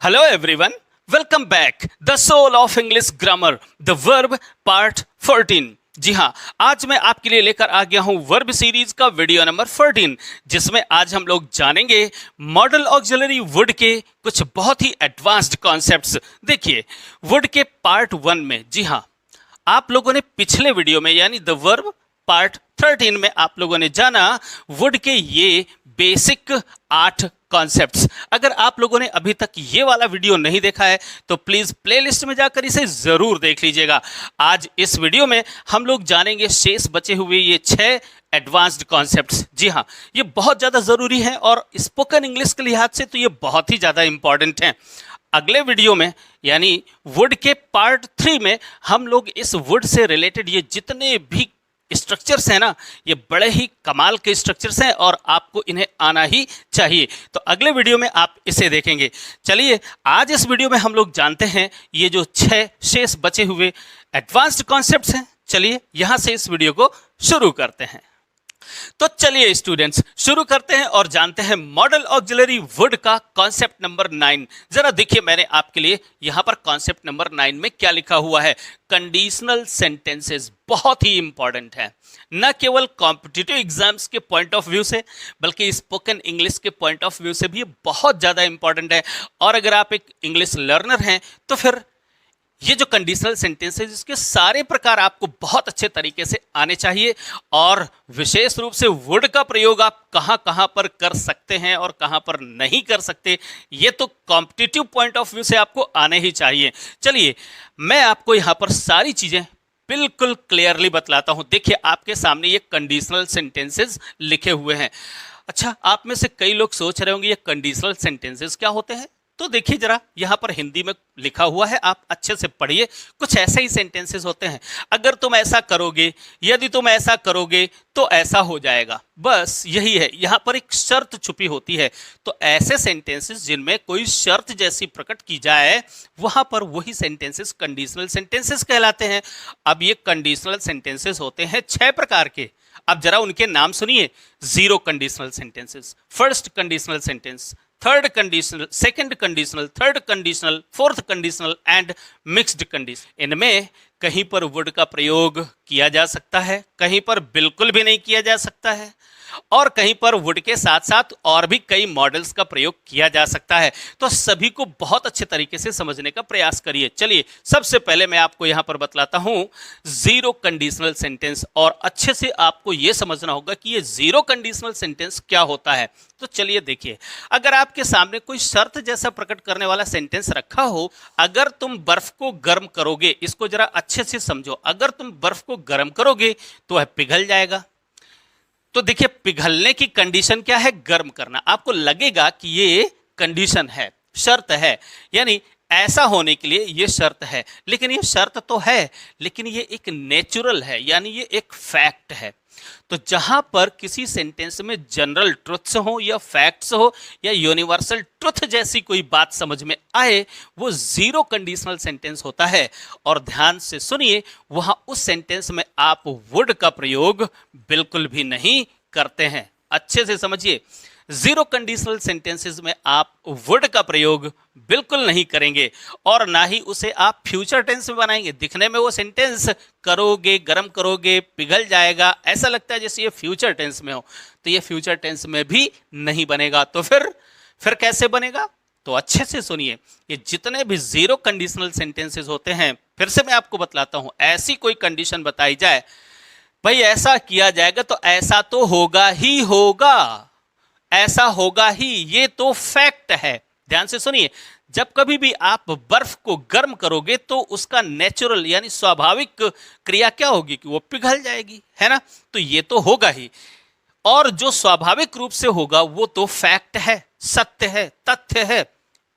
Hello everyone, welcome back. The soul of English grammar, the verb part 14. जी हाँ, आज मैं आपके लिए लेकर आ गया हूं वर्ब सीरीज का वीडियो नंबर 14, जिसमें आज हम लोग जानेंगे मॉडल ऑक्सिलरी वुड के कुछ बहुत ही एडवांस्ड कॉन्सेप्ट्स। देखिए, वुड के पार्ट 1 में, जी हाँ, आप लोगों ने पिछले वीडियो में यानी द वर्ब पार्ट 13 में आप लोगों ने जाना वुड के ये बेसिक 8 कॉन्सेप्ट्स। अगर आप लोगों ने अभी तक ये वाला वीडियो नहीं देखा है तो प्लीज प्लेलिस्ट में जाकर इसे जरूर देख लीजिएगा। आज इस वीडियो में हम लोग जानेंगे शेष बचे हुए ये 6 एडवांस्ड कॉन्सेप्ट्स। जी हाँ, ये बहुत ज्यादा जरूरी है और स्पोकन इंग्लिश के लिहाज से तो ये बहुत ही ज्यादा इंपॉर्टेंट है। अगले वीडियो में यानी वुड के पार्ट 3 में हम लोग इस वुड से रिलेटेड ये जितने भी स्ट्रक्चर्स हैं ना, ये बड़े ही कमाल के स्ट्रक्चर्स हैं और आपको इन्हें आना ही चाहिए। तो अगले वीडियो में आप इसे देखेंगे। चलिए, आज इस वीडियो में हम लोग जानते हैं ये जो 6 शेष बचे हुए एडवांस्ड कॉन्सेप्ट्स हैं। चलिए यहां से इस वीडियो को शुरू करते हैं। तो चलिए स्टूडेंट्स, शुरू करते हैं और जानते हैं मॉडल ऑक्सिलरी वुड का कॉन्सेप्ट नंबर 9। जरा देखिए, मैंने आपके लिए यहां पर कॉन्सेप्ट नंबर 9 में क्या लिखा हुआ है। कंडीशनल सेंटेंसेस बहुत ही इंपॉर्टेंट है, न केवल कॉम्पिटिटिव एग्जाम्स के पॉइंट ऑफ व्यू से बल्कि स्पोकन इंग्लिश के पॉइंट ऑफ व्यू से भी बहुत ज्यादा इंपॉर्टेंट है। और अगर आप एक इंग्लिश लर्नर हैं तो फिर ये जो कंडीशनल सेंटेंसेस, इसके सारे प्रकार आपको बहुत अच्छे तरीके से आने चाहिए। और विशेष रूप से वुड का प्रयोग आप कहां कहां पर कर सकते हैं और कहां पर नहीं कर सकते, ये तो कॉम्पिटिटिव पॉइंट ऑफ व्यू से आपको आने ही चाहिए। चलिए, मैं आपको यहां पर सारी चीजें बिल्कुल क्लियरली बतलाता हूं। देखिए, आपके सामने ये कंडीशनल सेंटेंसेस लिखे हुए हैं। अच्छा, आप में से कई लोग सोच रहे होंगे ये कंडीशनल सेंटेंसेस क्या होते हैं। तो देखिए, जरा यहां पर हिंदी में लिखा हुआ है, आप अच्छे से पढ़िए। कुछ ऐसे ही सेंटेंसेस होते हैं। अगर तुम ऐसा करोगे, यदि तुम ऐसा करोगे तो ऐसा हो जाएगा, बस यही है। यहां पर एक शर्त छुपी होती है। तो ऐसे सेंटेंसेस जिनमें कोई शर्त जैसी प्रकट की जाए, वहां पर वही सेंटेंसेस कंडीशनल सेंटेंसेस कहलाते हैं। अब ये कंडीशनल सेंटेंसेस होते हैं 6 प्रकार के। अब जरा उनके नाम सुनिए। Zero conditional sentences, first conditional sentence, third conditional, second conditional, third conditional, fourth conditional and mixed conditional. इनमें कहीं पर वुड का प्रयोग किया जा सकता है, कहीं पर बिल्कुल भी नहीं किया जा सकता है, और कहीं पर वुड के साथ साथ और भी कई मॉडल्स का प्रयोग किया जा सकता है। तो सभी को बहुत अच्छे तरीके से समझने का प्रयास करिए। चलिए, सबसे पहले मैं आपको यहां पर बतलाता हूं जीरो कंडीशनल सेंटेंस, और अच्छे से आपको यह समझना होगा कि ये जीरो कंडीशनल सेंटेंस क्या होता है। तो चलिए देखिए, अगर आपके सामने कोई शर्त जैसा प्रकट करने वाला सेंटेंस रखा हो, अगर तुम बर्फ को गर्म करोगे, इसको जरा अच्छे से समझो, अगर तुम बर्फ को गर्म करोगे तो वह पिघल जाएगा। तो देखिए, पिघलने की कंडीशन क्या है? गर्म करना। आपको लगेगा कि ये कंडीशन है, शर्त है, यानी ऐसा होने के लिए ये शर्त है। लेकिन ये शर्त तो है, लेकिन ये एक नेचुरल है, यानी ये एक फैक्ट है। तो जहां पर किसी सेंटेंस में जनरल ट्रुथ्स हो या फैक्ट्स हो या यूनिवर्सल ट्रुथ जैसी कोई बात समझ में आए, वो जीरो कंडीशनल सेंटेंस होता है। और ध्यान से सुनिए, वहां उस सेंटेंस में आप वुड का प्रयोग बिल्कुल भी नहीं करते हैं। अच्छे से समझिए, जीरो कंडीशनल सेंटेंसेस में आप वुड का प्रयोग बिल्कुल नहीं करेंगे और ना ही उसे आप फ्यूचर टेंस में बनाएंगे। दिखने में वो सेंटेंस करोगे, गर्म करोगे, पिघल जाएगा, ऐसा लगता है जैसे ये फ्यूचर टेंस में हो, तो ये फ्यूचर टेंस में भी नहीं बनेगा। तो फिर कैसे बनेगा? तो अच्छे से सुनिए, ये जितने भी जीरो कंडीशनल सेंटेंसेस होते हैं, फिर से मैं आपको बतलाता हूं। ऐसी कोई कंडीशन बताई जाए, भाई ऐसा किया जाएगा तो ऐसा तो होगा ही होगा, ऐसा होगा ही, ये तो फैक्ट है। ध्यान से सुनिए, जब कभी भी आप बर्फ को गर्म करोगे तो उसका नेचुरल यानी स्वाभाविक क्रिया क्या होगी कि वो पिघल जाएगी, है ना? तो ये तो होगा ही, और जो स्वाभाविक रूप से होगा वो तो फैक्ट है, सत्य है, तथ्य है।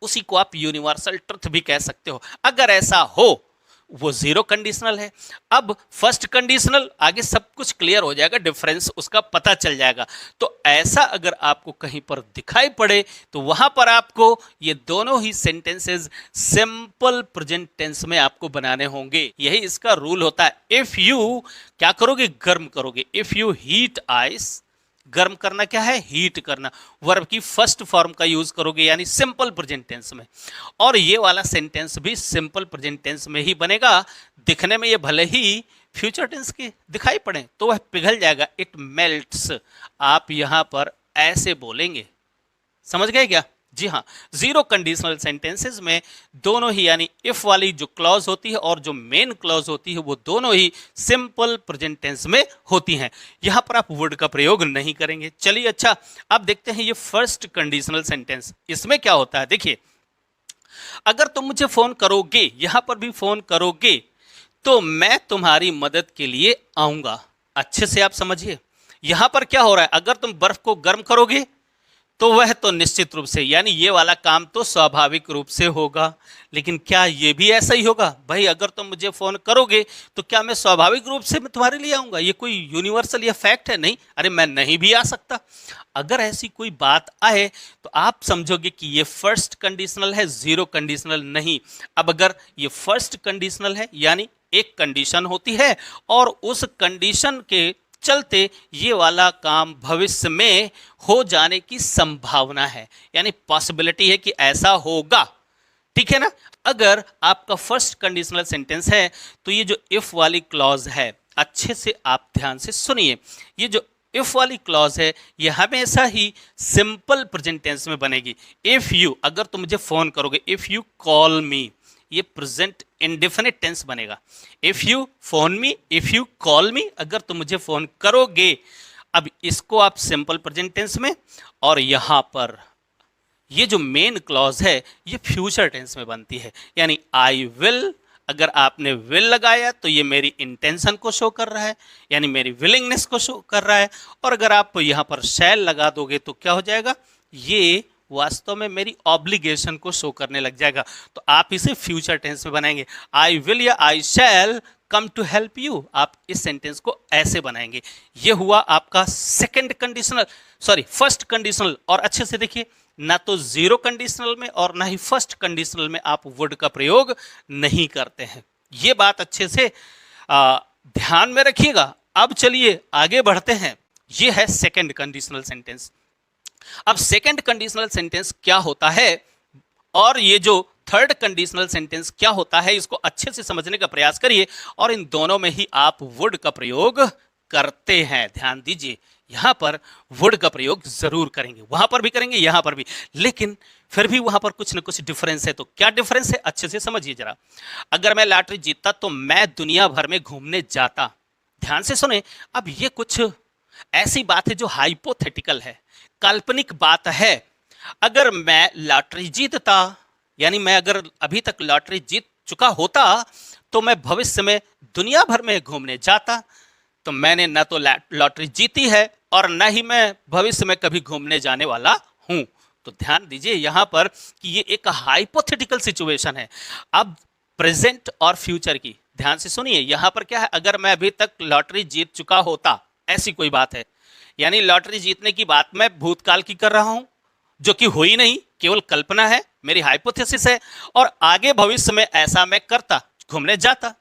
उसी को आप यूनिवर्सल ट्रुथ भी कह सकते हो। अगर ऐसा हो, वो जीरो कंडीशनल है। अब फर्स्ट कंडीशनल, आगे सब कुछ क्लियर हो जाएगा, डिफरेंस उसका पता चल जाएगा। तो ऐसा अगर आपको कहीं पर दिखाई पड़े तो वहां पर आपको ये दोनों ही सेंटेंसेस सिंपल प्रेजेंट टेंस में आपको बनाने होंगे। यही इसका रूल होता है। इफ यू क्या करोगे? गर्म करोगे। इफ यू हीट आइस, गर्म करना क्या है, हीट करना। वर्ब की फर्स्ट फॉर्म का यूज करोगे यानी सिंपल प्रेजेंट टेंस में, और ये वाला सेंटेंस भी सिंपल प्रेजेंट टेंस में ही बनेगा। दिखने में ये भले ही फ्यूचर टेंस के दिखाई पड़े तो वह पिघल जाएगा, इट मेल्ट्स। आप यहां पर ऐसे बोलेंगे, समझ गए क्या? जी हाँ, जीरो कंडीशनल सेंटेंसेस में दोनों ही यानी इफ वाली जो क्लॉज होती है और जो मेन क्लॉज होती है वो दोनों ही सिंपल प्रेजेंट टेंस में होती हैं। यहां पर आप वुड का प्रयोग नहीं करेंगे। चलिए अच्छा, अब देखते हैं ये फर्स्ट कंडीशनल सेंटेंस, इसमें क्या होता है। देखिए, अगर तुम मुझे फोन करोगे, यहां पर भी फोन करोगे, तो मैं तुम्हारी मदद के लिए आऊंगा। अच्छे से आप समझिए, यहां पर क्या हो रहा है, अगर तुम बर्फ को गर्म करोगे तो वह तो निश्चित रूप से यानी ये वाला काम तो स्वाभाविक रूप से होगा, लेकिन क्या ये भी ऐसा ही होगा? भाई अगर तुम मुझे फोन करोगे तो क्या मैं स्वाभाविक रूप से मैं तुम्हारे लिए आऊंगा? ये कोई यूनिवर्सल या फैक्ट है? नहीं, अरे मैं नहीं भी आ सकता। अगर ऐसी कोई बात आए तो आप समझोगे कि ये फर्स्ट कंडीशनल है, जीरो कंडीशनल नहीं। अब अगर ये फर्स्ट कंडीशनल है यानी एक कंडीशन होती है और उस कंडीशन के चलते ये वाला काम भविष्य में हो जाने की संभावना है, यानी पॉसिबिलिटी है कि ऐसा होगा, ठीक है ना। अगर आपका फर्स्ट कंडीशनल सेंटेंस है तो ये जो इफ वाली क्लॉज है, अच्छे से आप ध्यान से सुनिए, ये जो इफ वाली क्लॉज है ये हमेशा ही सिंपल प्रेजेंट टेंस में बनेगी। इफ यू, अगर तुम मुझे फोन करोगे, इफ यू कॉल मी, ये प्रेजेंट इंडेफिनिट टेंस बनेगा। If you phone me, if you call मी, अगर तुम मुझे फोन करोगे। अब इसको आप सिंपल प्रेजेंट टेंस में, और यहां पर ये जो मेन क्लॉज है ये फ्यूचर टेंस में बनती है, यानी आई विल। अगर आपने विल लगाया तो ये मेरी इंटेंशन को शो कर रहा है, यानी मेरी विलिंगनेस को शो कर रहा है। और अगर आप यहां पर शैल लगा दोगे तो क्या हो जाएगा, ये वास्तव में मेरी ऑब्लिगेशन को शो करने लग जाएगा। तो आप इसे फ्यूचर टेंस में बनाएंगे, आई विल या आई शैल कम टू हेल्प यू। आप इस सेंटेंस को ऐसे बनाएंगे। ये हुआ आपका second conditional, sorry first conditional. और अच्छे से देखिए, ना तो जीरो कंडीशनल में और ना ही फर्स्ट कंडीशनल में आप वुड का प्रयोग नहीं करते हैं। ये बात अच्छे से ध्यान में रखिएगा। अब चलिए आगे बढ़ते हैं। ये है सेकंड कंडीशनल सेंटेंस। अब सेकंड कंडीशनल सेंटेंस क्या होता है और ये जो थर्ड कंडीशनल सेंटेंस क्या होता है, इसको अच्छे से समझने का प्रयास करिए, और इन दोनों में ही आप वुड का प्रयोग करते हैं। ध्यान दीजिए, यहां पर वुड का प्रयोग जरूर करेंगे, वहां पर भी करेंगे, यहां पर भी, लेकिन फिर भी वहां पर कुछ न कुछ डिफरेंस है। तो क्या डिफरेंस है, अच्छे से समझिए जरा। अगर मैं लॉटरी जीतता तो मैं दुनिया भर में घूमने जाता। ध्यान से सुने, अब ये कुछ ऐसी बात है जो हाइपोथेटिकल है, काल्पनिक बात है। अगर मैं लॉटरी जीतता, यानी मैं अगर अभी तक लॉटरी जीत चुका होता तो मैं भविष्य में दुनिया भर में घूमने जाता। तो मैंने ना तो लॉटरी जीती है और ना ही मैं भविष्य में कभी घूमने जाने वाला हूं। तो ध्यान दीजिए यहां पर कि ये एक हाइपोथेटिकल सिचुएशन है। अब प्रेजेंट और फ्यूचर की ध्यान से सुनिए। यहां पर क्या है, अगर मैं अभी तक लॉटरी जीत चुका होता, ऐसी कोई बात है, यानी लॉटरी जीतने की बात मैं भूतकाल की कर रहा हूं, जो कि हुई नहीं, केवल कल्पना है, मेरी हाइपोथेसिस है। और आगे भविष्य में ऐसा मैं करता, घूमने जाता,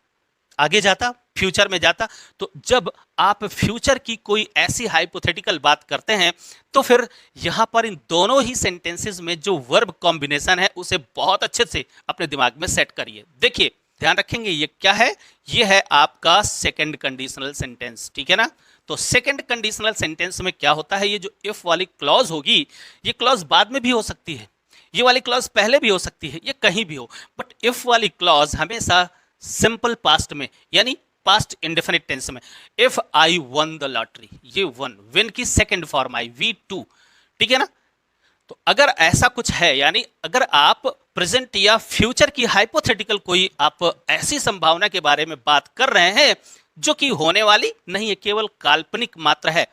आगे जाता, फ्यूचर में जाता। तो जब आप फ्यूचर की कोई ऐसी हाइपोथेटिकल बात करते हैं तो फिर यहां पर इन दोनों ही सेंटेंसेस में जो वर्ब कॉम्बिनेशन है उसे बहुत अच्छे से अपने दिमाग में सेट करिए। देखिए, ध्यान रखेंगे, ये क्या है, ये है आपका सेकंड कंडीशनल सेंटेंस, ठीक है ना। तो सेकंड कंडीशनल सेंटेंस में क्या होता है, ये जो इफ वाली क्लॉज होगी, ये क्लॉज बाद में भी हो सकती है, ये वाली क्लॉज पहले भी हो सकती है, ये कहीं भी हो, बट इफ वाली क्लॉज हमेशा सिंपल पास्ट में यानी पास्ट इंडेफिनिट टेंस में। If I one the lottery, ये वन, विन की सेकंड फॉर्म आई, V2, ठीक है ना। तो अगर ऐसा कुछ है, यानी अगर आप प्रेजेंट या फ्यूचर की हाइपोथेटिकल कोई आप ऐसी संभावना के बारे में बात कर रहे हैं जो कि होने वाली नहीं है, केवल काल्पनिक मात्र है।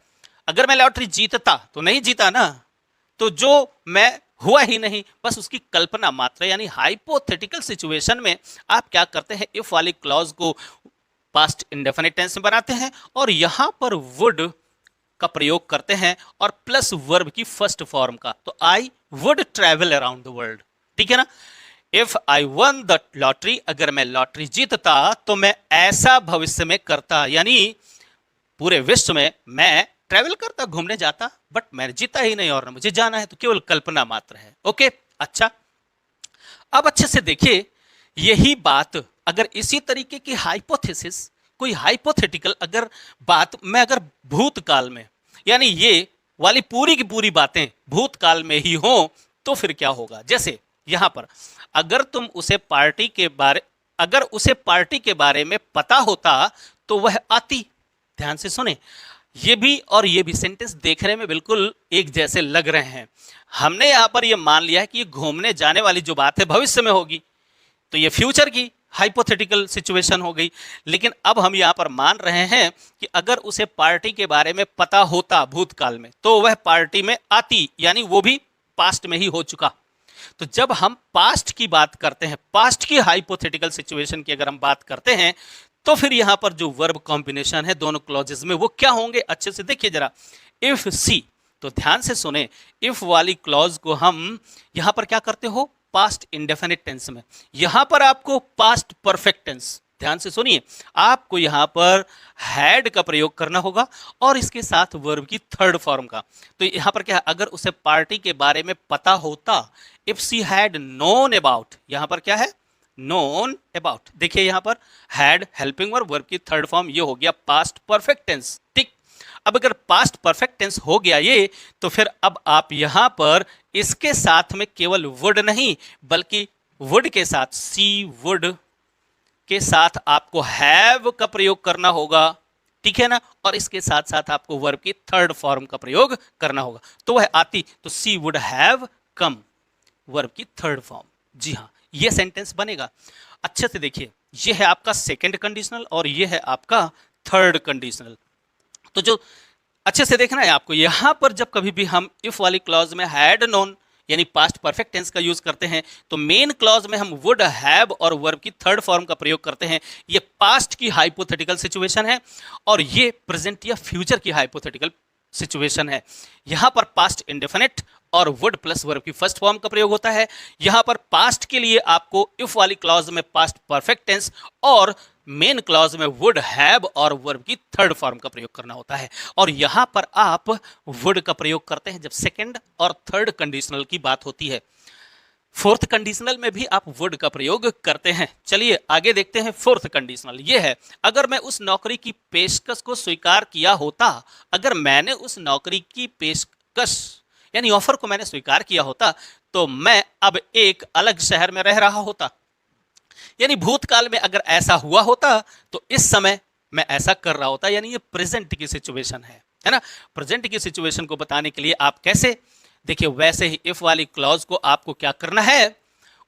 अगर मैं लॉटरी जीतता तो नहीं जीता ना, तो जो मैं हुआ ही नहीं, बस उसकी कल्पना मात्र, यानी हाइपोथेटिकल सिचुएशन में आप क्या करते हैं, इफ वाली क्लॉज को पास्ट इंडेफिनिट टेंस में बनाते हैं और यहां पर वुड का प्रयोग करते हैं और प्लस वर्ब की फर्स्ट फॉर्म का। तो I would travel around the world, ठीक है ना। If I one the lottery, अगर मैं लॉटरी जीतता तो मैं ऐसा भविष्य में करता, यानी पूरे विश्व में मैं ट्रैवल करता, घूमने जाता, बट मैं जीता ही नहीं और ना मुझे जाना है, तो केवल कल्पना मात्र है। ओके, अच्छा, अब अच्छे से देखिए, यही बात अगर इसी तरीके की हाइपोथेसिस, कोई हाइपोथेटिकल अगर बात मैं अगर भूतकाल में, यानी ये वाली पूरी की पूरी बातें भूतकाल में ही हो, तो फिर क्या होगा। जैसे यहां पर अगर तुम उसे पार्टी के बारे अगर उसे पार्टी के बारे में पता होता तो वह आती। ध्यान से सुने, ये भी और ये भी सेंटेंस देखने में बिल्कुल एक जैसे लग रहे हैं। हमने यहां पर ये मान लिया है कि ये घूमने जाने वाली जो बात है भविष्य में होगी, तो ये फ्यूचर की हाइपोथेटिकल सिचुएशन हो गई। लेकिन अब हम यहां पर मान रहे हैं कि अगर उसे पार्टी के बारे में पता होता भूतकाल में, तो वह पार्टी में आती, यानी वो भी पास्ट में ही हो चुका। तो जब हम पास्ट की बात करते हैं, पास्ट की हाइपोथेटिकल सिचुएशन की अगर हम बात करते हैं, तो फिर यहां पर जो वर्ब कॉम्बिनेशन है दोनों क्लॉजेस में, वो क्या होंगे, अच्छे से देखिए जरा। इफ सी, तो ध्यान से सुने, इफ वाली क्लॉज को हम यहां पर क्या करते हो, पास्ट इंडेफिनिट टेंस में। यहां पर आपको पास्ट परफेक्ट टेंस, ध्यान से सुनिए, आपको यहां पर हैड का प्रयोग करना होगा और इसके साथ वर्ब की थर्ड फॉर्म का। तो यहां पर क्या है, अगर उसे पार्टी के बारे में पता होता, if she had known about, यहां पर क्या है, नोन अबाउट। देखिए यहां पर हैड हेल्पिंग वर्ब की थर्ड फॉर्म, ये हो गया पास्ट परफेक्ट टेंस। ठीक, अब अगर पास्ट परफेक्ट टेंस हो गया ये, तो फिर अब आप यहां पर इसके साथ में केवल वुड नहीं, बल्कि वुड के साथ, सी वुड के साथ आपको हैव का प्रयोग करना होगा। ठीक है ना, और इसके साथ साथ आपको वर्ब की थर्ड फॉर्म का प्रयोग करना होगा। तो वह आती, तो सी वुड हैव कम, वर्ब की थर्ड फॉर्म। जी हाँ, ये सेंटेंस बनेगा। अच्छे से देखिए, ये है आपका सेकंड कंडीशनल और ये है आपका थर्ड कंडीशनल। तो जो अच्छे से देखना है आपको, यहां पर जब कभी भी हम इफ वाली क्लॉज में हैड नोन यानी पास्ट परफेक्ट टेंस का यूज करते हैं, तो मेन क्लॉज में हम वुड हैव और वर्ब की थर्ड फॉर्म का प्रयोग करते हैं। ये पास्ट की हाइपोथेटिकल सिचुएशन है और ये प्रेजेंट या फ्यूचर की हाइपोथेटिकल सिचुएशन है। यहां पर पास्ट इंडेफिनिट और वुड प्लस वर्ब की फर्स्ट फॉर्म का प्रयोग होता है। यहां पर पास्ट के लिए आपको इफ वाली क्लॉज में पास्ट परफेक्ट टेंस और मेन क्लॉज में वुड हैव और वर्ब की थर्ड फॉर्म का प्रयोग करना होता है। और यहां पर आप वुड का प्रयोग करते हैं जब सेकंड और थर्ड कंडीशनल की बात होती है। फोर्थ कंडीशनल में भी आप वुड का प्रयोग करते हैं। चलिए आगे देखते हैं। फोर्थ कंडीशनल ये है, अगर मैं उस नौकरी की पेशकश को स्वीकार किया होता, अगर मैंने उस नौकरी की पेशकश यानी ऑफर को मैंने स्वीकार किया होता, तो मैं अब एक अलग शहर में रह रहा होता। यानी भूतकाल में अगर ऐसा हुआ होता तो इस समय मैं ऐसा कर रहा होता, यानी ये प्रेजेंट की सिचुएशन है ना। प्रेजेंट की सिचुएशन को बताने के लिए आप कैसे, देखिए वैसे ही इफ वाली क्लॉज को आपको क्या करना है,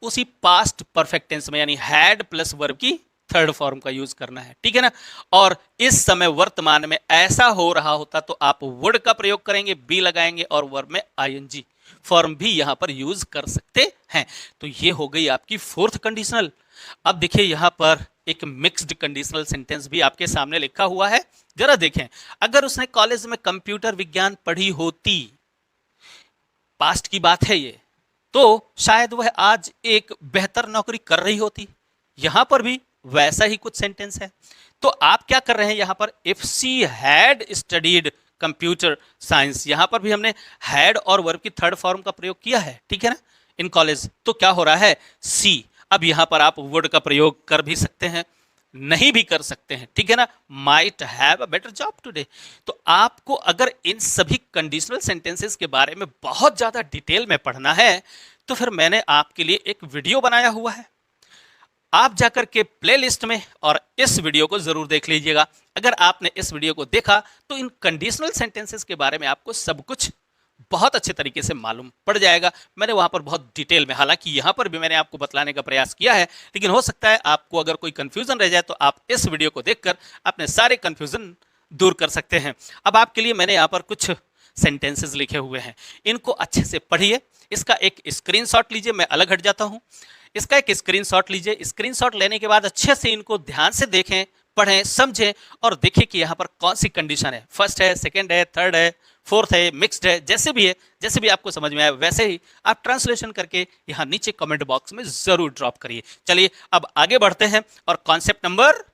उसी पास्ट परफेक्ट टेंस में यानी हैड प्लस वर्ब की थर्ड फॉर्म का यूज करना है। ठीक है ना, और इस समय वर्तमान में ऐसा हो रहा होता तो आप वुड का प्रयोग करेंगे, बी लगाएंगे और वर्ब में आईएनजी फॉर्म भी यहां पर यूज कर सकते हैं। तो ये हो गई आपकी फोर्थ कंडीशनल। अब देखिए यहां पर एक मिक्स्ड कंडीशनल सेंटेंस भी आपके सामने लिखा हुआ है, जरा देखें। अगर उसने कॉलेज में कंप्यूटर विज्ञान पढ़ी होती, पास्ट की बात है ये, तो शायद वह आज एक बेहतर नौकरी कर रही होती। यहां पर भी वैसा ही कुछ सेंटेंस है। तो आप क्या कर रहे हैं यहां पर, if she had studied computer science, यहां पर भी हमने हैड और वर्ब की थर्ड फॉर्म का प्रयोग किया है। ठीक है ना, इन कॉलेज। तो क्या हो रहा है, सी। अब यहां पर आप वुड का प्रयोग कर भी सकते हैं, नहीं भी कर सकते हैं। ठीक है ना, might have a better job today. तो आपको अगर इन सभी कंडीशनल सेंटेंसेस के बारे में बहुत ज्यादा डिटेल में पढ़ना है, तो फिर मैंने आपके लिए एक वीडियो बनाया हुआ है। आप जाकर के प्लेलिस्ट में और इस वीडियो को जरूर देख लीजिएगा। अगर आपने इस वीडियो को देखा तो इन कंडीशनल सेंटेंसेस के बारे में आपको सब कुछ बहुत अच्छे तरीके से मालूम पड़ जाएगा। मैंने वहां पर बहुत डिटेल में, हालांकि यहां पर भी मैंने आपको बतलाने का प्रयास किया है, लेकिन हो सकता है आपको अगर कोई कंफ्यूजन रह जाए तो आप इस वीडियो को देखकर अपने सारे कंफ्यूजन दूर कर सकते हैं। अब आपके लिए मैंने यहाँ पर कुछ सेंटेंसेस लिखे हुए हैं, इनको अच्छे से पढ़िए। इसका एक स्क्रीनशॉट लीजिए, मैं अलग हट जाता हूं। इसका एक स्क्रीनशॉट लीजिए। स्क्रीनशॉट लेने के बाद अच्छे से इनको ध्यान से देखें, पढ़ें, समझें और देखिए कि यहाँ पर कौन सी कंडीशन है, फर्स्ट है, सेकंड है, थर्ड है, फोर्थ है, मिक्स्ड है, जैसे भी है, जैसे भी आपको समझ में आए वैसे ही आप ट्रांसलेशन करके यहाँ नीचे कमेंट बॉक्स में जरूर ड्रॉप करिए। चलिए अब आगे बढ़ते हैं और कॉन्सेप्ट नंबर,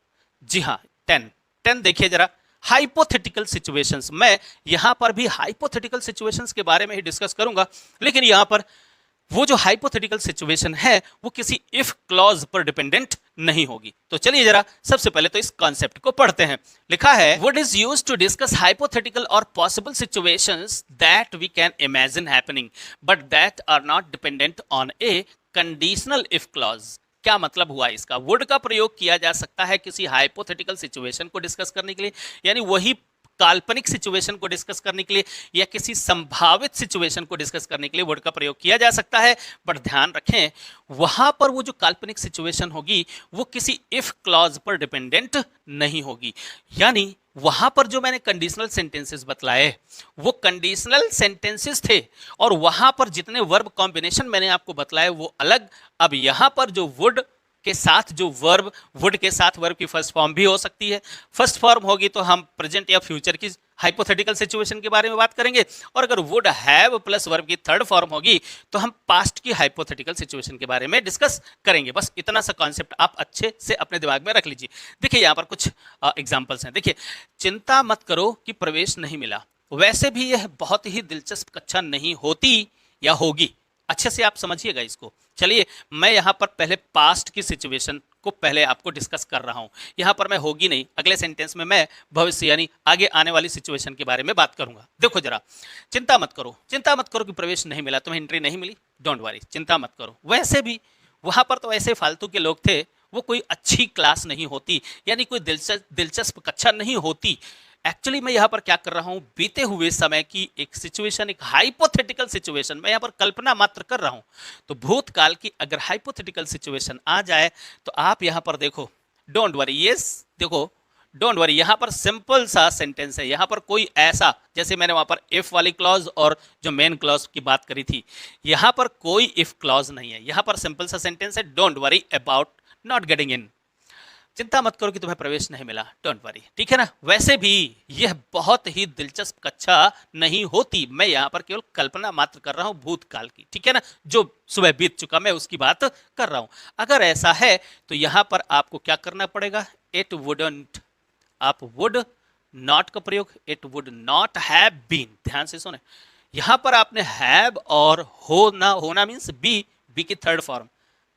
जी हाँ, 10 देखिए जरा। हाइपोथेटिकल सिचुएशंस, मैं यहां पर भी हाइपोथेटिकल सिचुएशंस के बारे में ही डिस्कस करूंगा, लेकिन यहां पर वो जो हाइपोथेटिकल सिचुएशन है वो किसी इफ क्लॉज पर डिपेंडेंट नहीं होगी। तो चलिए जरा सबसे पहले तो इस कॉन्सेप्ट को पढ़ते हैं। लिखा है, word is used to discuss hypothetical और possible situations that we can imagine happening but that are not dependent on a conditional if clause. क्या मतलब हुआ इसका? वुड का प्रयोग किया जा सकता है किसी हाइपोथेटिकल सिचुएशन को डिस्कस करने के लिए, यानी वही काल्पनिक सिचुएशन को डिस्कस करने के लिए या किसी संभावित सिचुएशन को डिस्कस करने के लिए वर्ड का प्रयोग किया जा सकता है। बट ध्यान रखें, वहां पर वो जो काल्पनिक सिचुएशन होगी वो किसी इफ क्लॉज पर डिपेंडेंट नहीं होगी। यानी वहां पर जो मैंने कंडीशनल सेंटेंसेस बतलाए वो कंडीशनल सेंटेंसेस थे और वहां पर जितने वर्ब कॉम्बिनेशन मैंने आपको बतलाए वो अलग। अब यहां पर जो वुड के साथ जो वर्ब, वुड के साथ वर्ब की फर्स्ट फॉर्म भी हो सकती है। फर्स्ट फॉर्म होगी तो हम प्रेजेंट या फ्यूचर की हाइपोथेटिकल सिचुएशन के बारे में बात करेंगे, और अगर वुड हैव प्लस वर्ब की थर्ड फॉर्म होगी तो हम पास्ट की हाइपोथेटिकल सिचुएशन के बारे में डिस्कस करेंगे। बस इतना सा कॉन्सेप्ट आप अच्छे से अपने दिमाग में रख लीजिए। देखिए यहाँ पर कुछ एग्जाम्पल्स हैं। देखिए, चिंता मत करो कि प्रवेश नहीं मिला, वैसे भी यह बहुत ही दिलचस्प कक्षा नहीं होती या होगी। अच्छे से आप समझिएगा इसको। चलिए मैं यहाँ पर पहले पास्ट की सिचुएशन को पहले आपको डिस्कस कर रहा हूँ। यहाँ पर मैं होगी नहीं, अगले सेंटेंस में मैं भविष्य यानी आगे आने वाली सिचुएशन के बारे में बात करूंगा। देखो जरा, चिंता मत करो कि प्रवेश नहीं मिला, तुम्हें एंट्री नहीं मिली, डोंट वरी, चिंता मत करो। वैसे भी वहाँ पर तो ऐसे फालतू के लोग थे, वो कोई अच्छी क्लास नहीं होती, यानी कोई दिलचस्प कक्षा नहीं होती। एक्चुअली मैं यहाँ पर क्या कर रहा हूँ, बीते हुए समय की एक सिचुएशन, एक हाइपोथेटिकल सिचुएशन मैं यहाँ पर कल्पना मात्र कर रहा हूँ। तो भूतकाल की अगर हाइपोथेटिकल सिचुएशन आ जाए तो आप यहाँ पर देखो, डोंट वरी, यस देखो, डोंट वरी, यहाँ पर सिंपल सा सेंटेंस है। यहाँ पर कोई ऐसा, जैसे मैंने वहाँ पर इफ वाली क्लॉज और जो मेन क्लॉज की बात करी थी, यहाँ पर कोई इफ क्लॉज नहीं है। यहाँ पर सिंपल सा सेंटेंस है, don't worry about not getting in, चिंता मत करो कि तुम्हें प्रवेश नहीं मिला, डोंट वरी, ठीक है ना। वैसे भी यह बहुत ही दिलचस्प कक्षा नहीं होती, मैं यहाँ पर केवल कल्पना मात्र कर रहा हूँ भूतकाल की, ठीक है ना, जो सुबह बीत चुका मैं उसकी बात कर रहा हूँ। अगर ऐसा है तो यहाँ पर आपको क्या करना पड़ेगा, इट वुडंट, आप वुड नॉट का प्रयोग, it would not have been, ध्यान से सुने, यहाँ पर आपने हैव और होना मीन्स बी की थर्ड फॉर्म,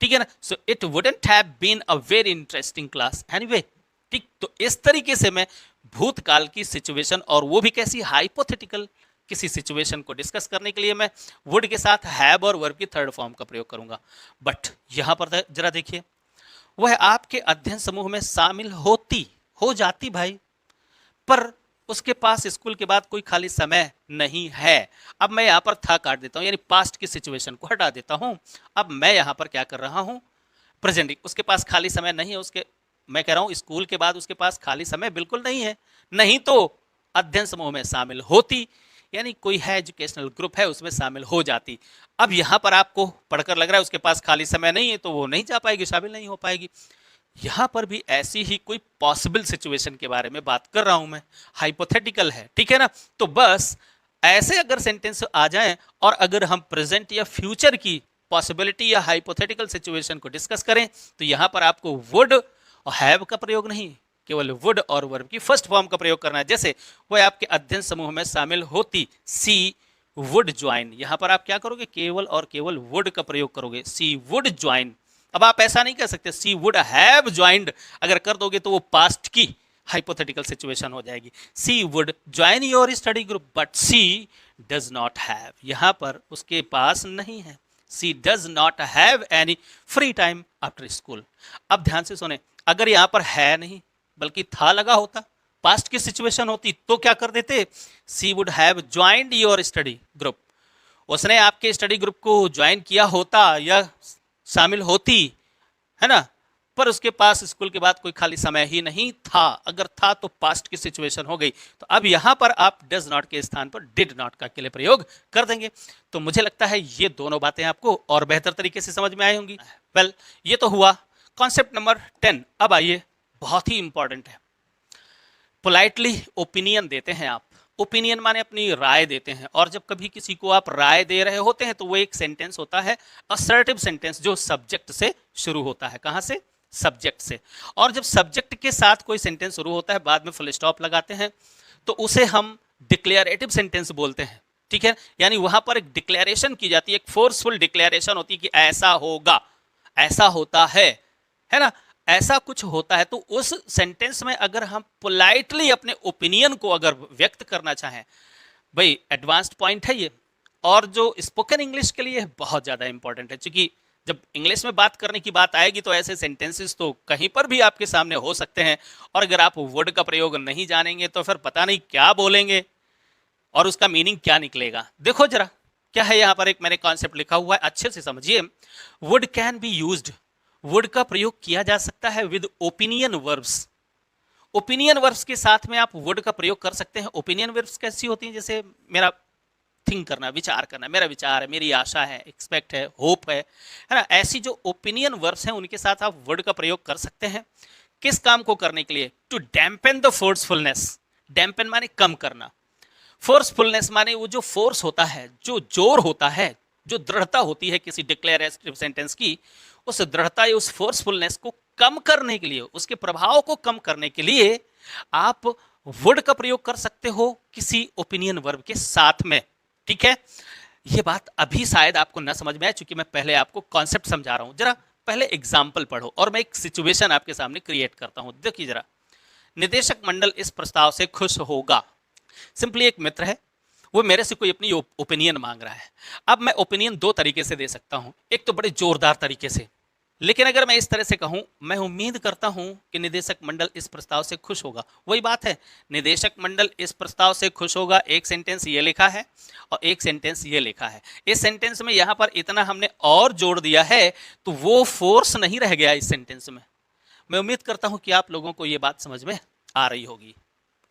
ठीक है ना। So it wouldn't have been a very interesting class anyway, ठीक। तो इस तरीके से मैं भूतकाल की सिचुएशन, और वो भी कैसी, हाइपोथेटिकल किसी सिचुएशन को डिस्कस करने के लिए मैं वुड के साथ हैव और वर्ब की थर्ड फॉर्म का प्रयोग करूंगा। बट यहां पर जरा देखिए, वह आपके अध्ययन समूह में शामिल हो जाती भाई, पर उसके पास स्कूल के बाद कोई खाली समय नहीं है। अब मैं यहाँ पर था काट देता हूँ, यानी पास्ट की सिचुएशन को हटा देता हूँ। अब मैं यहाँ पर क्या कर रहा हूँ, प्रेजेंट, उसके पास खाली समय नहीं है, उसके, मैं कह रहा हूँ स्कूल के बाद उसके पास खाली समय बिल्कुल नहीं है, नहीं तो अध्ययन समूह में शामिल होती, यानी कोई है एजुकेशनल ग्रुप है उसमें शामिल हो जाती। अब यहाँ पर आपको पढ़कर लग रहा है उसके पास खाली समय नहीं है तो वो नहीं जा पाएगी, शामिल नहीं हो पाएगी। यहाँ पर भी ऐसी ही कोई पॉसिबल सिचुएशन के बारे में बात कर रहा हूं मैं, हाइपोथेटिकल है, ठीक है ना। तो बस ऐसे अगर सेंटेंस आ जाएं और अगर हम प्रेजेंट या फ्यूचर की पॉसिबिलिटी या हाइपोथेटिकल सिचुएशन को डिस्कस करें तो यहाँ पर आपको वुड और हैव का प्रयोग नहीं, केवल वुड और वर्ब की फर्स्ट फॉर्म का प्रयोग करना है। जैसे वह आपके अध्ययन समूह में शामिल होती, सी वुड ज्वाइन, यहाँ पर आप क्या करोगे, केवल और केवल वुड का प्रयोग करोगे, सी वुड ज्वाइन। अब आप ऐसा नहीं कह सकते सी वुड हैव ज्वाइंड, अगर कर दोगे तो वो पास्ट की हाइपोथेटिकल सिचुएशन हो जाएगी। She would join your study group but she does not have, यहां पर उसके पास नहीं है, she does not have any free time after school. अब ध्यान से सुने, अगर यहां पर है नहीं बल्कि था लगा होता, पास्ट की सिचुएशन होती तो क्या कर देते, she would have joined your study group, उसने आपके स्टडी ग्रुप को ज्वाइन किया होता या शामिल होती, है ना, पर उसके पास स्कूल के बाद कोई खाली समय ही नहीं था। अगर था तो पास्ट की सिचुएशन हो गई। तो अब यहां पर आप डज नॉट के स्थान पर डिड नॉट का के लिए प्रयोग कर देंगे। तो मुझे लगता है ये दोनों बातें आपको और बेहतर तरीके से समझ में आई होंगी। वेल, ये तो हुआ कॉन्सेप्ट नंबर 10। अब आइए, बहुत ही इंपॉर्टेंट है, पोलाइटली ओपिनियन देते हैं आप। ओपिनियन माने अपनी राय देते हैं, और जब कभी किसी को आप राय दे रहे होते हैं तो वो एक सेंटेंस होता है असर्टिव सेंटेंस, जो सब्जेक्ट से शुरू होता है। कहां से, सब्जेक्ट से। और जब सब्जेक्ट के साथ कोई सेंटेंस शुरू होता है, बाद में फुल स्टॉप लगाते हैं, तो उसे हम डिक्लेरेटिव सेंटेंस बोलते हैं। ठीक है, यानी वहां पर एक डिक्लेरेशन की जाती है, एक फोर्सफुल डिक्लेरेशन होती है कि ऐसा होगा, ऐसा होता है ना, ऐसा कुछ होता है। तो उस सेंटेंस में अगर हम पोलाइटली अपने ओपिनियन को अगर व्यक्त करना चाहें, भाई एडवांस्ड पॉइंट है ये, और जो स्पोकन इंग्लिश के लिए बहुत ज्यादा इंपॉर्टेंट है, क्योंकि जब इंग्लिश में बात करने की बात आएगी तो ऐसे सेंटेंसेस तो कहीं पर भी आपके सामने हो सकते हैं, और अगर आप वर्ड का प्रयोग नहीं जानेंगे तो फिर पता नहीं क्या बोलेंगे और उसका मीनिंग क्या निकलेगा। देखो जरा क्या है यहाँ पर, एक मैंने कॉन्सेप्ट लिखा हुआ है, अच्छे से समझिए। Would can be used, would का प्रयोग किया जा सकता है with opinion verbs. Opinion verbs के साथ में आप वुड का प्रयोग कर सकते हैं। ओपिनियन वर्ब्स कैसी होती हैं, जैसे मेरा थिंक करना, विचार करना, मेरा विचार है, मेरी आशा है, एक्सपेक्ट है, होप है ना, ऐसी जो ओपिनियन वर्ब्स हैं उनके साथ आप वर्ड का प्रयोग कर सकते हैं। किस काम को करने के लिए? To dampen the forcefulness. Dampen माने कम करना, फोर्सफुलनेस माने वो जो फोर्स होता है, जो जोर होता है, जो दृढ़ता होती है किसी डिक्लेरेटिव सेंटेंस की, उस दृढ़ता या उस फोर्सफुलनेस को कम करने के लिए, उसके प्रभाव को कम करने के लिए आप वुड का प्रयोग कर सकते हो किसी ओपिनियन वर्ब के साथ में। ठीक है, ये बात अभी शायद आपको ना समझ में आए, क्योंकि मैं पहले आपको कॉन्सेप्ट समझा रहा हूं। जरा पहले एग्जाम्पल पढ़ो और मैं एक सिचुएशन आपके सामने क्रिएट करता हूं। देखिए जरा, निदेशक मंडल इस प्रस्ताव से खुश होगा। सिंपली एक मित्र है, वो मेरे से कोई अपनी ओपिनियन मांग रहा है। अब मैं ओपिनियन दो तरीके से दे सकता हूं, एक तो बड़े जोरदार तरीके से, लेकिन अगर मैं इस तरह से कहूं, मैं उम्मीद करता हूं कि निदेशक मंडल इस प्रस्ताव से खुश होगा, वही बात है, निदेशक मंडल इस प्रस्ताव से खुश होगा। एक सेंटेंस ये लिखा है और एक सेंटेंस ये लिखा है। इस सेंटेंस में यहां पर इतना हमने और जोड़ दिया है, तो वो फोर्स नहीं रह गया इस सेंटेंस में। मैं उम्मीद करता हूं कि आप लोगों को ये बात समझ में आ रही होगी।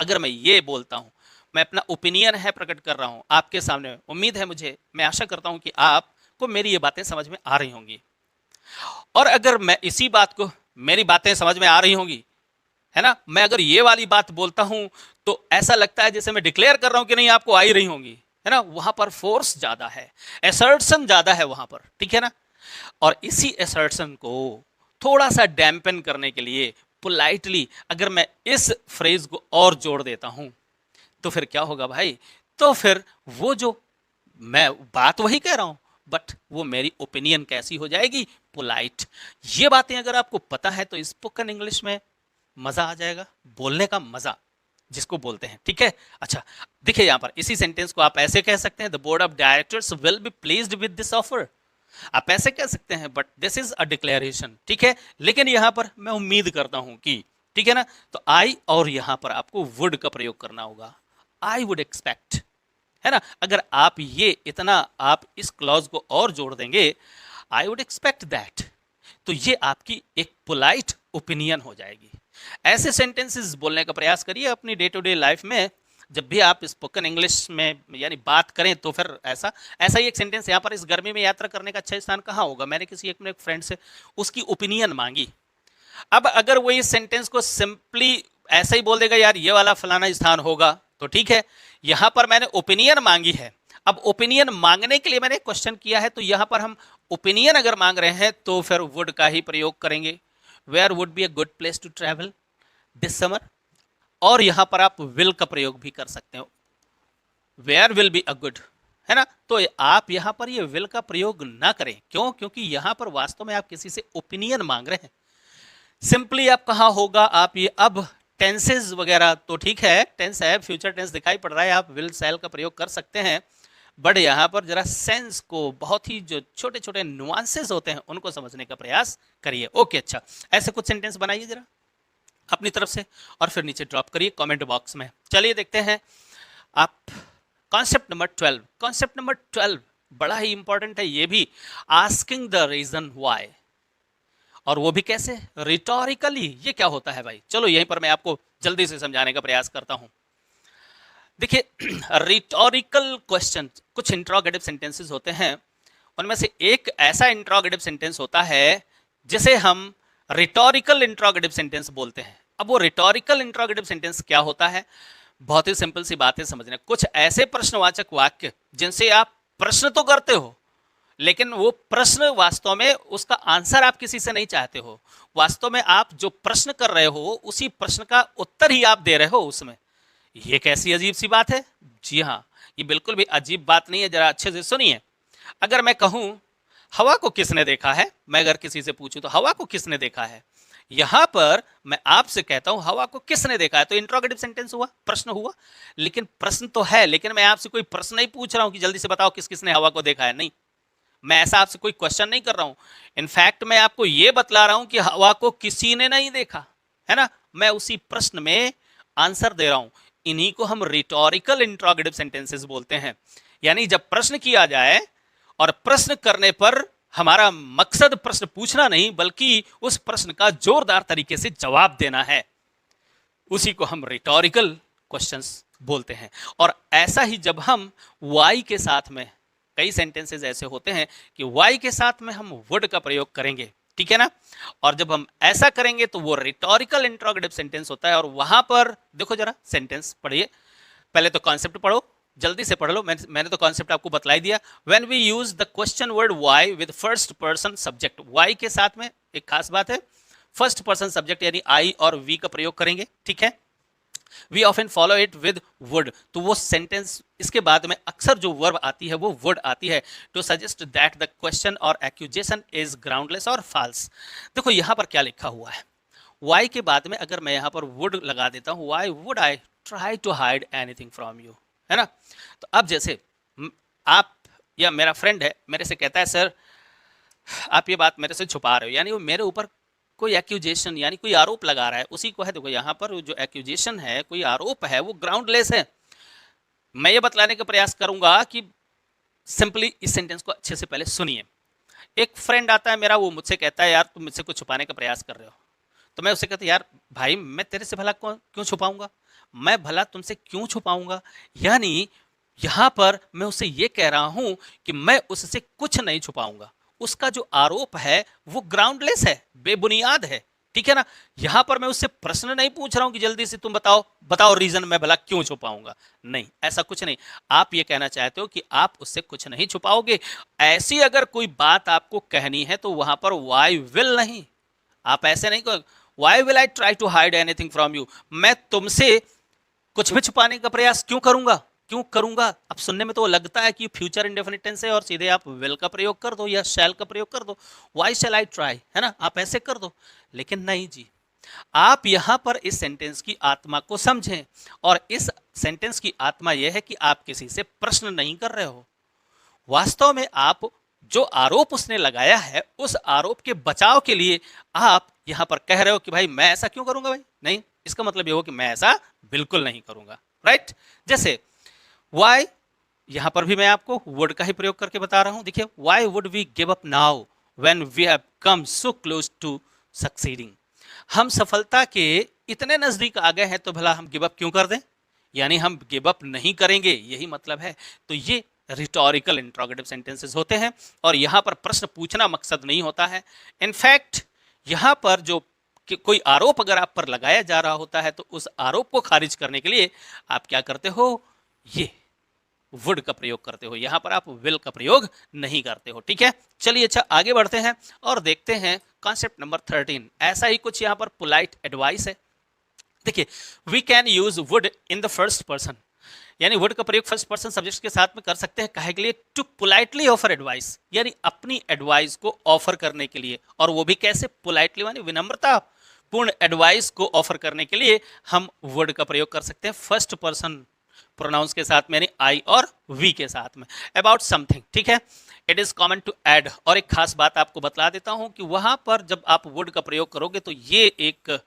अगर मैं ये बोलता हूं, मैं अपना ओपिनियन है प्रकट कर रहा हूं आपके सामने, उम्मीद है मुझे, मैं आशा करता हूं कि आपको मेरी ये बातें समझ में आ रही होंगी। और अगर मैं इसी बात को, मेरी बातें समझ में आ रही होंगी, है ना, मैं अगर ये वाली बात बोलता हूं तो ऐसा लगता है जैसे मैं डिक्लेयर कर रहा हूं कि नहीं, आपको आ ही रही होंगी, है ना, वहां पर फोर्स ज्यादा है, असर्शन ज्यादा है वहां पर। ठीक है ना, और इसी असर्शन को थोड़ा सा डैम्पन करने के लिए पोलाइटली अगर मैं इस फ्रेज को और जोड़ देता हूं, तो फिर क्या होगा भाई, तो फिर वो जो मैं बात वही कह रहा हूं, बट वो मेरी ओपिनियन कैसी हो जाएगी, पोलाइट। ये बातें अगर आपको पता है तो स्पोकन इंग्लिश में मजा आ जाएगा, बोलने का मजा जिसको बोलते हैं। ठीक है, अच्छा देखिए यहां पर इसी सेंटेंस को आप ऐसे कह सकते हैं, the board of directors will be pleased with this offer. आप ऐसे कह सकते हैं, but this is a declaration. ठीक है, लेकिन यहां पर मैं उम्मीद करता हूं कि, ठीक है ना, तो आई और यहां पर आपको वुड का प्रयोग करना होगा। आई वुड एक्सपेक्ट, है ना, अगर आप ये इतना आप इस क्लॉज को और जोड़ देंगे, आई वुड एक्सपेक्ट दैट, तो ये आपकी एक पोलाइट ओपिनियन हो जाएगी। ऐसे सेंटेंसेस बोलने का प्रयास करिए अपनी डे टू डे लाइफ में। जब भी आप स्पोकन इंग्लिश में यानी बात करें तो फिर ऐसा ऐसा ही एक सेंटेंस यहाँ पर, इस गर्मी में यात्रा करने का अच्छा स्थान कहाँ होगा, मैंने किसी एक फ्रेंड से उसकी ओपिनियन मांगी। अब अगर वो इस सेंटेंस को सिंपली ऐसा ही बोल देगा, यार ये वाला फलाना स्थान होगा, तो ठीक है। यहां पर मैंने ओपिनियन मांगी है, अब ओपिनियन मांगने के लिए मैंने क्वेश्चन किया है, तो यहां पर हम ओपिनियन अगर मांग रहे हैं तो फिर वुड का ही प्रयोग करेंगे। Where would be a good place to travel this summer, और यहां पर आप विल का प्रयोग भी कर सकते हो, where will be a good, है ना। तो आप यहां पर ये विल का प्रयोग ना करें, क्यों? क्योंकि यहां पर वास्तव में आप किसी से ओपिनियन मांग रहे हैं। सिंपली आप कहा होगा, आप ये अब टेंसेज वगैरह तो ठीक है, टेंस है, फ्यूचर टेंस दिखाई पड़ रहा है, आप विल सेल का प्रयोग कर सकते हैं, बट यहाँ पर जरा सेंस को, बहुत ही जो छोटे छोटे नुआंसेस होते हैं उनको समझने का प्रयास करिए। ओके, अच्छा, ऐसे कुछ सेंटेंस बनाइए जरा अपनी तरफ से और फिर नीचे ड्रॉप करिए कमेंट बॉक्स में। चलिए देखते हैं आप कॉन्सेप्ट नंबर 12। कॉन्सेप्ट नंबर 12 बड़ा ही इंपॉर्टेंट है ये भी, आस्किंग द रीजन व्हाई, और वो भी कैसे, रिटोरिकली। ये क्या होता है भाई, चलो यहीं पर मैं आपको जल्दी से समझाने का प्रयास करता हूं। देखिए, रिटोरिकल क्वेश्चन, कुछ इंट्रोगेटिव सेंटेंसेस होते हैं, उनमें से एक ऐसा इंट्रोगेटिव सेंटेंस होता है जिसे हम रिटोरिकल इंट्रोगेटिव सेंटेंस बोलते हैं। अब वो रिटोरिकल इंट्रोगेटिव सेंटेंस क्या होता है, बहुत ही सिंपल सी बात है समझना। कुछ ऐसे प्रश्नवाचक वाक्य जिनसे आप प्रश्न तो करते हो लेकिन वो प्रश्न वास्तव में उसका आंसर आप किसी से नहीं चाहते हो, वास्तव में आप जो प्रश्न कर रहे हो उसी प्रश्न का उत्तर ही आप दे रहे हो उसमें। ये कैसी अजीब सी बात है। जी हाँ, ये बिल्कुल भी अजीब बात नहीं है, जरा अच्छे से सुनिए। अगर मैं कहूं हवा को किसने देखा है, मैं अगर किसी से पूछूं तो हवा को किसने देखा है, यहां पर मैं आपसे कहता हूं हवा को किसने देखा है, तो इंट्रोगेटिव सेंटेंस हुआ, प्रश्न हुआ। लेकिन प्रश्न तो है, लेकिन मैं आपसे कोई प्रश्न नहीं पूछ रहा हूं कि जल्दी से बताओ किस किसने हवा को देखा है, नहीं, मैं ऐसा आपसे कोई क्वेश्चन नहीं कर रहा हूं। इनफैक्ट मैं आपको यह बतला रहा हूं कि हवा को किसी ने नहीं देखा है ना, मैं उसी प्रश्न में आंसर दे रहा हूं। इन्हीं को हम रिटोरिकल इंट्रोगेटिव सेंटेंसेस बोलते हैं। यानी जब प्रश्न किया जाए और प्रश्न करने पर हमारा मकसद प्रश्न पूछना नहीं बल्कि उस प्रश्न का जोरदार तरीके से जवाब देना है, उसी को हम रिटोरिकल क्वेश्चंस बोलते हैं। और ऐसा ही जब हम वाई के साथ में, कई सेंटेंसेस ऐसे होते हैं कि वाई के साथ में हम वुड का प्रयोग करेंगे, ठीक है ना, और जब हम ऐसा करेंगे तो वो रिटोरिकल इंट्रोगेटिव सेंटेंस होता है। और वहां पर देखो जरा सेंटेंस पढ़िए, पहले तो कॉन्सेप्ट पढ़ो, जल्दी से पढ़ लो, मैंने तो कॉन्सेप्ट आपको बतला ही दिया। When we use the question word why with first person subject, why के साथ में एक खास बात है, फर्स्ट पर्सन सब्जेक्ट यानी आई और वी का प्रयोग करेंगे, ठीक है। We often follow it with would, तो वो सेंटेंस इसके बाद में अक्सर जो वर्ब आती है वो वुड आती है, to suggest that the question और एक्यूजेशन इज ग्राउंडलेस और फॉल्स। देखो यहां पर क्या लिखा हुआ है, वाई के बाद में अगर मैं यहां पर वुड लगा देता हूं, why would I try to hide anything from you, है ना। तो अब जैसे आप या मेरा फ्रेंड है, मेरे से कहता है सर आप ये बात मेरे से छुपा रहे हो, यानी वो मेरे ऊपर कोई एक्यूजेशन यानी कोई आरोप लगा रहा है, उसी को है। देखो यहाँ पर जो एक्यूजेशन है, कोई आरोप है, वो ग्राउंडलेस है। मैं ये बतलाने का प्रयास करूंगा कि सिंपली इस सेंटेंस को अच्छे से पहले सुनिए। एक फ्रेंड आता है मेरा, वो मुझसे कहता है यार तुम मुझसे कुछ छुपाने का प्रयास कर रहे हो, तो मैं उससे कहता हूँ यार भाई मैं तेरे से भला क्यों छुपाऊंगा, मैं भला तुमसे क्यों छुपाऊंगा। यानी यहाँ पर मैं उससे ये कह रहा हूं कि मैं उससे कुछ नहीं छुपाऊंगा, उसका जो आरोप है वो ग्राउंडलेस है, बेबुनियाद है, ठीक है ना। यहां पर मैं उससे प्रश्न नहीं पूछ रहा हूं कि जल्दी से तुम बताओ बताओ रीजन, मैं भला क्यों छुपाऊंगा, नहीं, ऐसा कुछ नहीं। आप ये कहना चाहते हो कि आप उससे कुछ नहीं छुपाओगे। ऐसी अगर कोई बात आपको कहनी है तो वहां पर वाई विल नहीं, आप ऐसे नहीं कहो why will I try to hide anything from you, मैं तुमसे कुछ भी छुपाने का प्रयास क्यों करूंगा। अब सुनने में तो लगता है कि फ्यूचर इंडेफिनिट टेंस है और सीधे आप विल का प्रयोग कर दो या शैल का प्रयोग कर दो, व्हाई शैल आई ट्राई, है ना, आप ऐसे कर दो। लेकिन नहीं जी, आप यहां पर इस सेंटेंस की आत्मा को समझें, और इस सेंटेंस की आत्मा यह है कि आप किसी से प्रश्न नहीं कर रहे हो, वास्तव में आप जो आरोप उसने लगाया है उस आरोप के बचाव के लिए आप यहां पर कह रहे हो कि भाई मैं ऐसा क्यों करूंगा भाई, नहीं, इसका मतलब ये हो कि मैं ऐसा बिल्कुल नहीं करूंगा, राइट। जैसे वाई, यहां पर भी मैं आपको वुड का ही प्रयोग करके बता रहा हूं। देखिए, why would we give up now when we have come so close to succeeding, हम सफलता के इतने नजदीक आ गए हैं तो भला हम गिव अप क्यों कर दें, यानी हम गिव अप नहीं करेंगे, यही मतलब है। तो ये रिटोरिकल इंट्रोगेटिव सेंटेंसेस होते हैं, और यहां पर प्रश्न पूछना मकसद नहीं होता है। इनफैक्ट यहां पर जो कोई आरोप अगर आप पर लगाया जा रहा होता है तो उस आरोप को खारिज करने के लिए आप क्या करते हो, ये वुड का प्रयोग करते हो, यहां पर आप विल का प्रयोग नहीं करते हो, ठीक है। चलिए अच्छा आगे बढ़ते हैं और देखते हैं कॉन्सेप्ट नंबर 13। ऐसा ही कुछ यहां पर पोलाइट एडवाइस है। देखिए, we can use would in the first person, यानी वुड का प्रयोग फर्स्ट पर्सन सब्जेक्ट के साथ में कर सकते हैं, काहे के लिए, टू पोलाइटली ऑफर एडवाइस, यानी अपनी एडवाइस को ऑफर करने के लिए, और वो भी कैसे, पोलाइटली यानी विनम्रता पूर्ण एडवाइस को ऑफर करने के लिए हम वुड का प्रयोग कर सकते हैं फर्स्ट पर्सन प्रोनाउंस के साथ में, यानी आई और वी के साथ में, अबाउट समथिंग, ठीक है। It is common to add, और एक खास बात आपको बतला देता हूं कि वहां पर जब आप वुड का प्रयोग करोगे तो ये एक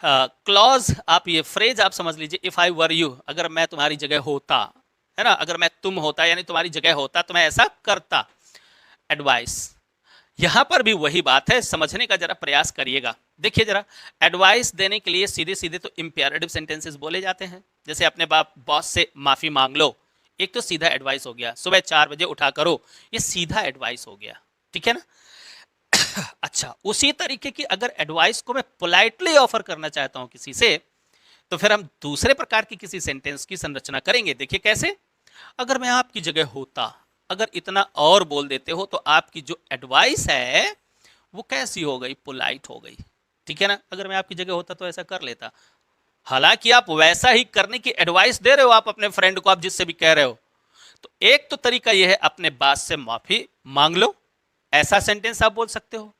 क्लॉज, आप ये फ्रेज आप समझ लीजिए, इफ आई वर यू, अगर मैं तुम्हारी जगह होता, है ना, अगर मैं तुम होता यानी तुम्हारी जगह होता तो मैं ऐसा करता, एडवाइस। यहां पर भी वही बात है, समझने का जरा प्रयास करिएगा। देखिए जरा, एडवाइस देने के लिए सीधे सीधे तो इंपेरेटिव सेंटेंसेस बोले जाते हैं, जैसे अपने बॉस से माफी मांग लो, एक तो सीधा एडवाइस हो गया, सुबह 4 बजे उठा करो, ये सीधा एडवाइस हो गया, ठीक है ना। अच्छा, उसी तरीके की अगर एडवाइस को मैं पोलाइटली ऑफर करना चाहता हूं किसी से, तो फिर हम दूसरे प्रकार की किसी सेंटेंस की संरचना करेंगे। देखिए कैसे, अगर मैं आपकी जगह होता, अगर इतना और बोल देते हो तो आपकी जो एडवाइस है वो कैसी हो गई, पोलाइट हो गई। ठीक है ना, अगर मैं आपकी जगह होता तो ऐसा कर लेता। हालांकि आप वैसा ही करने की एडवाइस दे रहे हो आप अपने फ्रेंड को, आप जिससे भी कह रहे हो। तो एक तो तरीका यह है अपने बात से माफी मांग लो, ऐसा सेंटेंस आप बोल सकते हो।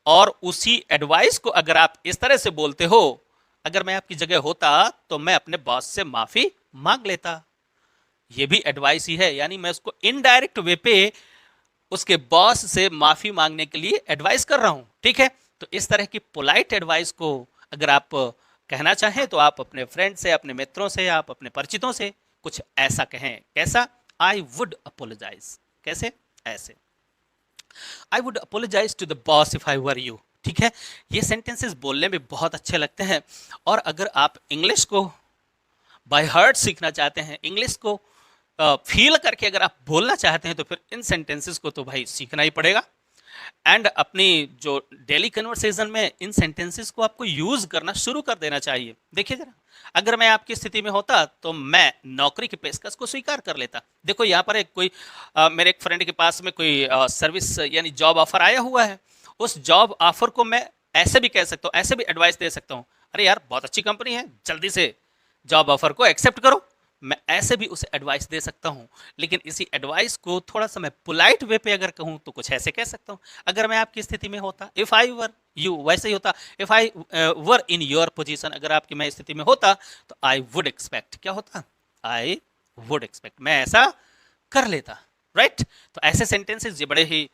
और उसी एडवाइस को अगर आप इस तरह से बोलते हो, अगर मैं आपकी जगह होता तो मैं अपने बॉस से माफी मांग लेता, ये भी एडवाइस ही है। यानी मैं उसको इनडायरेक्ट वे पे उसके बॉस से माफी मांगने के लिए एडवाइस कर रहा हूं। ठीक है, तो इस तरह की पोलाइट एडवाइस को अगर आप कहना चाहें तो आप अपने फ्रेंड से, अपने मित्रों से, आप अपने परिचितों से कुछ ऐसा कहें। कैसा? I would apologize. कैसे? ऐसे, I would apologize to the boss if I were you. ठीक है, ये सेंटेंसेस बोलने में बहुत अच्छे लगते हैं। और अगर आप इंग्लिश को बाय हार्ट सीखना चाहते हैं, इंग्लिश को फील करके अगर आप बोलना चाहते हैं, तो फिर इन सेंटेंसेस को तो भाई सीखना ही पड़ेगा। एंड अपनी जो डेली कन्वर्सेशन में इन सेंटेंसेस को आपको यूज करना शुरू कर देना चाहिए। देखिए जरा, अगर मैं आपकी स्थिति में होता तो मैं नौकरी की पेशकश को स्वीकार कर लेता। देखो यहाँ पर एक कोई मेरे एक फ्रेंड के पास में कोई सर्विस यानी जॉब ऑफर आया हुआ है। उस जॉब ऑफर को मैं ऐसे भी कह सकता हूँ, ऐसे भी एडवाइस दे सकता हूँ, अरे यार बहुत अच्छी कंपनी है, जल्दी से जॉब ऑफर को एक्सेप्ट करो। मैं ऐसे भी उसे एडवाइस दे सकता हूं। लेकिन इसी एडवाइस को थोड़ा सा मैं पोलाइट वे पे अगर कहूं तो कुछ ऐसे कह सकता हूं। अगर मैं आपकी स्थिति में होता, इफ आई वर यू, वैसे ही होता, if I were in your position, अगर आपकी मैं स्थिति में होता तो आई वुड एक्सपेक्ट, क्या होता? आई वुड एक्सपेक्ट, मैं ऐसा कर लेता। राइट? तो ऐसे सेंटेंसेस ये बड़े ही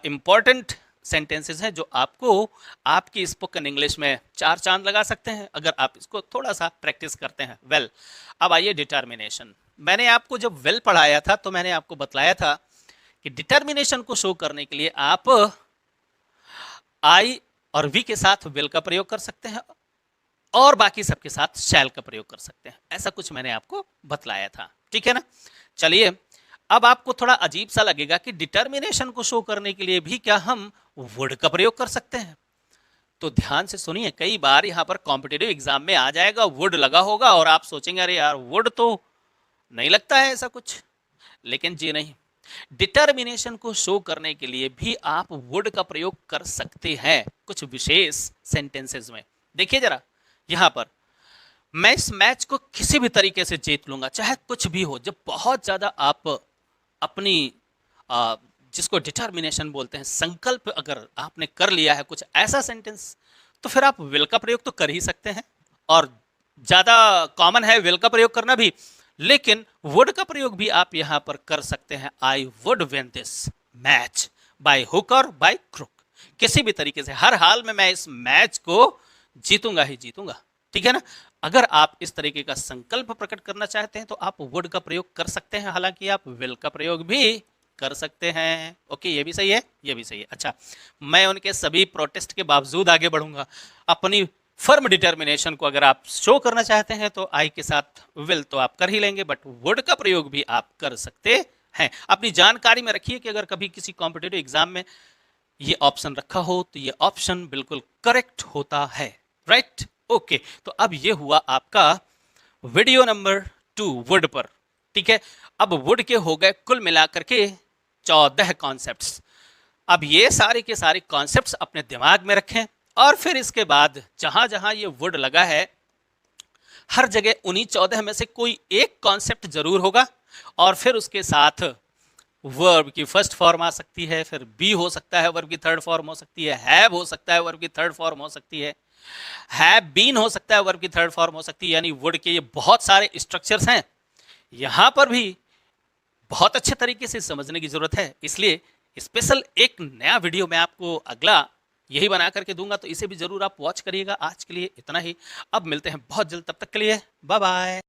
इंपॉर्टेंट सेंटेंसेस हैं जो आपको आपकी स्पोकन इंग्लिश में चार चांद लगा सकते हैं अगर आप इसको थोड़ा सा प्रैक्टिस करते हैं। वेल, अब आइए डिटर्मिनेशन। मैंने आपको जब वेल पढ़ाया था तो मैंने आपको बतलाया था कि डिटर्मिनेशन को शो करने के लिए आप आई और वी के साथ विल का प्रयोग कर सकते हैं और बाकी सबके साथ शैल का प्रयोग कर सकते हैं। ऐसा कुछ मैंने आपको बतलाया था। ठीक है ना? चलिए, अब आपको थोड़ा अजीब सा लगेगा कि डिटर्मिनेशन को शो करने के लिए भी क्या हम वुड का प्रयोग कर सकते हैं? तो ध्यान से सुनिए, कई बार यहां पर कॉम्पिटिटिव एग्जाम में आ जाएगा वुड लगा होगा और आप सोचेंगे अरे यार वुड तो नहीं लगता है ऐसा कुछ। लेकिन जी नहीं, डिटर्मिनेशन को शो करने के लिए भी आप वुड का प्रयोग कर सकते हैं कुछ विशेष सेंटेंसेस में। देखिए जरा, यहां पर मैं इस मैच को किसी भी तरीके से जीत लूंगा, चाहे कुछ भी हो। जब बहुत ज्यादा आप अपनी जिसको डिटर्मिनेशन बोलते हैं, संकल्प अगर आपने कर लिया है कुछ ऐसा सेंटेंस, तो फिर आप विल का प्रयोग तो कर ही सकते हैं। और ज्यादा कॉमन है विल का प्रयोग करना भी, लेकिन वुड का प्रयोग भी आप यहां पर कर सकते हैं। I would win this match by hook और बाय क्रुक। किसी भी तरीके से, हर हाल में मैं इस मैच को जीतूंगा ही जीतूंगा। ठीक है ना? अगर आप इस तरीके का संकल्प प्रकट करना चाहते हैं तो आप वुड का प्रयोग कर सकते हैं, हालांकि आप विल का प्रयोग भी कर सकते हैं। ओके, ये भी सही है, ये भी सही है। अच्छा, मैं उनके सभी प्रोटेस्ट के बावजूद आगे बढ़ूंगा। अपनी फर्म डिटर्मिनेशन को अगर आप शो करना चाहते हैं तो आई के साथ विल तो आप कर ही लेंगे, बट वुड का प्रयोग भी आप कर सकते हैं। अपनी जानकारी में रखिए कि अगर कभी किसी कॉम्पिटिटिव एग्जाम में ये ऑप्शन रखा हो तो ये ऑप्शन बिल्कुल करेक्ट होता है। राइट? ओके, तो अब ये हुआ आपका वीडियो नंबर 2 वुड पर। ठीक है, अब वुड के हो गए कुल मिलाकर के 14 कॉन्सेप्ट्स। अब ये सारे के सारे कॉन्सेप्ट्स अपने दिमाग में रखें और फिर इसके बाद जहां जहां ये वुड लगा है हर जगह उन्हीं 14 में से कोई एक कॉन्सेप्ट जरूर होगा और फिर उसके साथ वर्ब की फर्स्ट फॉर्म आ सकती है, फिर बी हो सकता है, वर्ब की थर्ड फॉर्म हो सकती है, हैव हो सकता है, वर्ब की थर्ड फॉर्म हो सकती है, हैव बीन हो सकता है, वर्ब की थर्ड फॉर्म हो सकती है। यानी वुड के ये बहुत सारे स्ट्रक्चर्स हैं, यहां पर भी बहुत अच्छे तरीके से समझने की जरूरत है। इसलिए स्पेशल एक नया वीडियो मैं आपको अगला यही बना करके दूंगा, तो इसे भी जरूर आप वॉच करिएगा। आज के लिए इतना ही, अब मिलते हैं बहुत जल्द, तब तक के लिए बाय बाय।